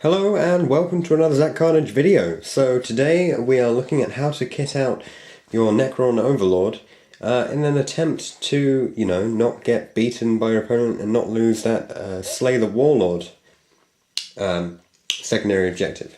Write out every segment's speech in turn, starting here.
Hello and welcome to another Zack Carnage video. So today we are looking at how to kit out your Necron overlord in an attempt to, not get beaten by your opponent and not lose that Slay the Warlord secondary objective.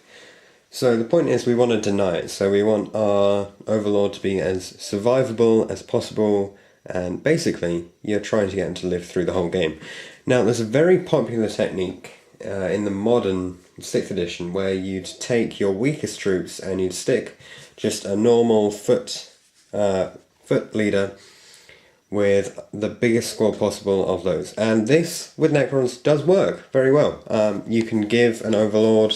So the point is we want to deny it, so we want our overlord to be as survivable as possible, and basically you're trying to get him to live through the whole game. Now there's a very popular technique in the modern 6th edition where you'd take your weakest troops and you'd stick just a normal foot leader with the biggest squad possible of those. And this, with Necrons, does work very well. You can give an overlord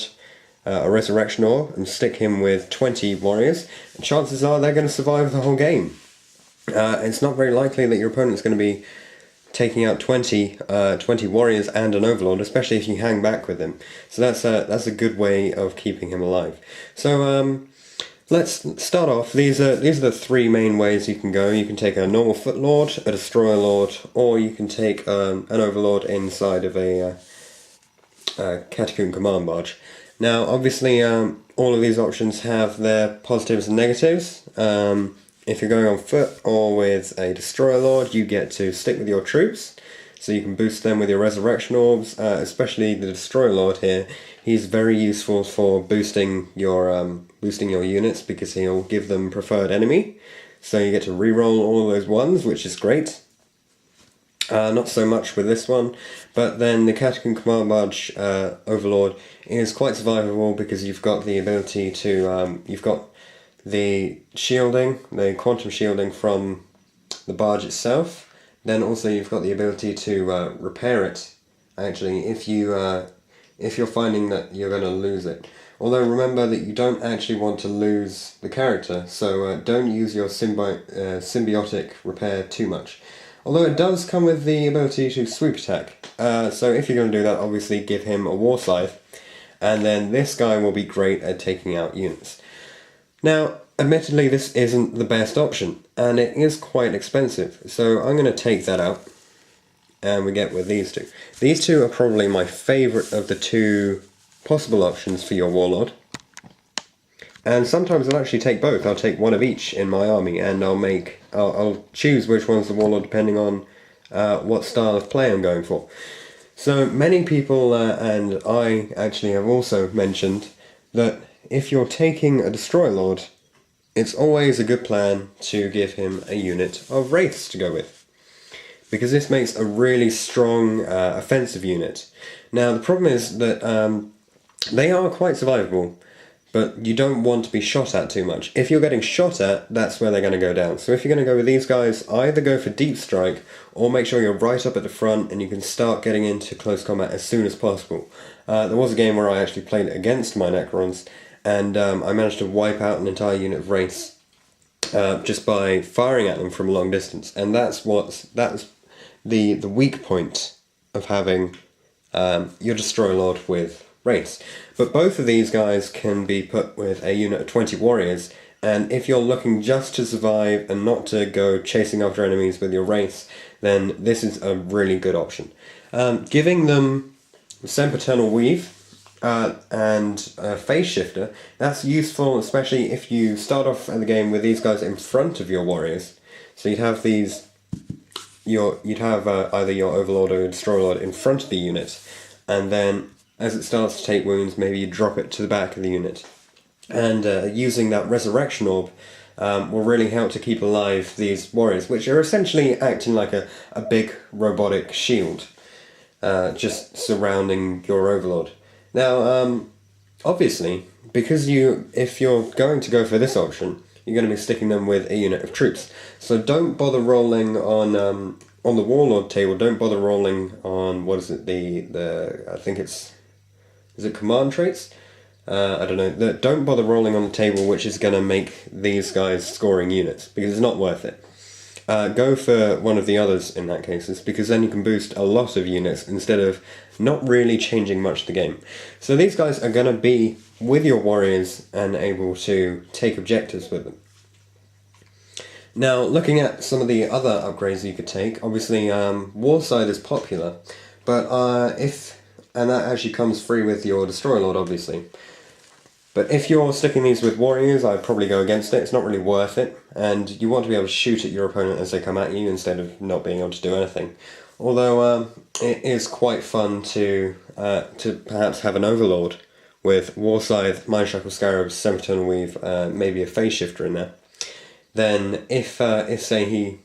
a resurrection orb and stick him with 20 warriors, and chances are they're going to survive the whole game. It's not very likely that your opponent's going to be taking out 20 warriors and an overlord, especially if you hang back with him. So that's a good way of keeping him alive. So let's start off. These are the three main ways you can go. You can take a normal foot lord, a destroyer lord, or you can take an overlord inside of a catacomb command barge. Now, obviously, all of these options have their positives and negatives. If you're going on foot or with a destroyer lord, you get to stick with your troops, so you can boost them with your resurrection orbs. Especially the destroyer lord here, he's very useful for boosting your units because he'll give them preferred enemy. So you get to reroll all of those ones, which is great. Not so much with this one, but then the Catacomb Command Barge Overlord is quite survivable because you've got the ability to, you've got the shielding, the quantum shielding from the barge itself. Then also you've got the ability to repair it, actually, if you're finding that you're going to lose it. Although remember that you don't actually want to lose the character, so don't use your symbiotic repair too much. Although it does come with the ability to sweep attack, so if you're going to do that, obviously give him a war scythe, and then this guy will be great at taking out units. Now, admittedly, this isn't the best option, and it is quite expensive, so I'm going to take that out, and we get with these two. These two are probably my favourite of the two possible options for your warlord, and sometimes I'll actually take both. I'll take one of each in my army, and I'll choose which one's the warlord depending on what style of play I'm going for. So many people, and I actually have also mentioned, that if you're taking a destroyer lord, it's always a good plan to give him a unit of wraiths to go with, because this makes a really strong offensive unit. Now the problem is that they are quite survivable, but you don't want to be shot at too much. If you're getting shot at, that's where they're going to go down. So if you're going to go with these guys, either go for deep strike, or make sure you're right up at the front and you can start getting into close combat as soon as possible. There was a game where I actually played against my Necrons, and I managed to wipe out an entire unit of wraiths just by firing at them from a long distance. And that's the weak point of having your destroyer lord with wraiths. But both of these guys can be put with a unit of 20 warriors, and if you're looking just to survive and not to go chasing after enemies with your wraiths, then this is a really good option. Giving them Sempiternal Weave and Phase Shifter, that's useful, especially if you start off at the game with these guys in front of your warriors. So you'd have these, you'd have either your overlord or your destroyer lord in front of the unit, and then as it starts to take wounds, maybe you drop it to the back of the unit. And using that resurrection orb will really help to keep alive these warriors, which are essentially acting like a big robotic shield, just surrounding your overlord. Now, obviously, because if you're going to go for this option, you're going to be sticking them with a unit of troops. So don't bother rolling on the warlord table. Don't bother rolling on, what is it? I think is it command traits? I don't know. Don't bother rolling on the table which is going to make these guys scoring units, because it's not worth it. Go for one of the others in that case, because then you can boost a lot of units instead of not really changing much of the game. So these guys are going to be with your warriors and able to take objectives with them. Now, looking at some of the other upgrades you could take, obviously Warside is popular, but if and that actually comes free with your Destroyer Lord, obviously. But if you're sticking these with warriors, I'd probably go against it. It's not really worth it, and you want to be able to shoot at your opponent as they come at you instead of not being able to do anything. Although it is quite fun to perhaps have an overlord with War Scythe, Mineshackle Scarabs, Sempiternal Weave, maybe a Phase Shifter in there. Then if say he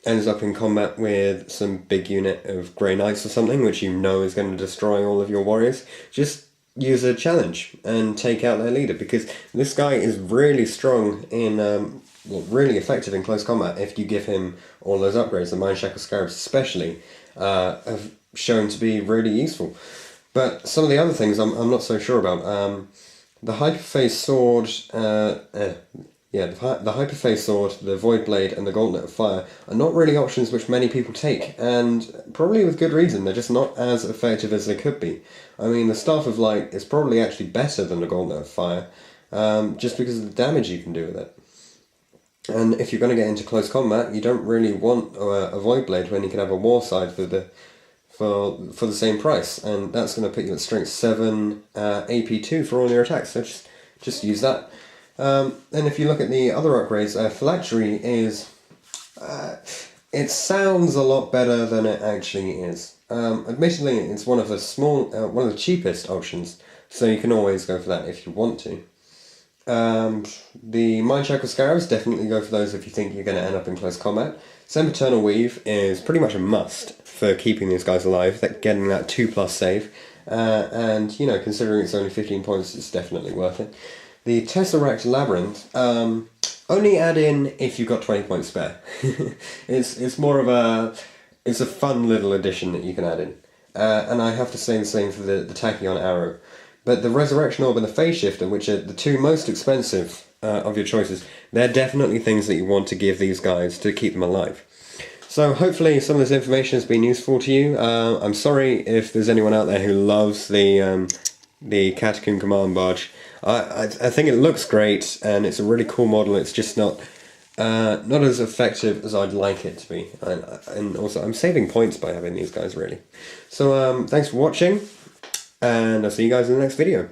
ends up in combat with some big unit of Grey Knights or something, which you know is going to destroy all of your warriors, just use a challenge and take out their leader, because this guy is really strong in, really effective in close combat if you give him all those upgrades. The Mineshackle Scarabs especially have shown to be really useful. But some of the other things I'm not so sure about. The Hyperphase Sword, the Hyperphase Sword, the Void Blade, and the Gauntlet of Fire are not really options which many people take, and probably with good reason. They're just not as effective as they could be. I mean, the Staff of Light is probably actually better than the Gauntlet of Fire, just because of the damage you can do with it. And if you're going to get into close combat, you don't really want a Void Blade when you can have a War Side for the same price, and that's going to put you at Strength 7, AP 2 for all your attacks, so just use that. And if you look at the other upgrades, Phylactery is... it sounds a lot better than it actually is. Admittedly, it's one of the cheapest options, so you can always go for that if you want to. The Mineshackle Scarabs, definitely go for those if you think you're going to end up in close combat. Sempiternal Weave is pretty much a must for keeping these guys alive, getting that 2+ save, and, you know, considering it's only 15 points, it's definitely worth it. The Tesseract Labyrinth, only add in if you've got 20 points spare. It's more of it's a fun little addition that you can add in. And I have to say the same for the Tachyon Arrow. But the Resurrection Orb and the Phase Shifter, which are the two most expensive of your choices, they're definitely things that you want to give these guys to keep them alive. So hopefully some of this information has been useful to you. I'm sorry if there's anyone out there who loves the Catacomb Command Barge. I think it looks great, and it's a really cool model. It's just not as effective as I'd like it to be. And also, I'm saving points by having these guys, really. So thanks for watching, and I'll see you guys in the next video.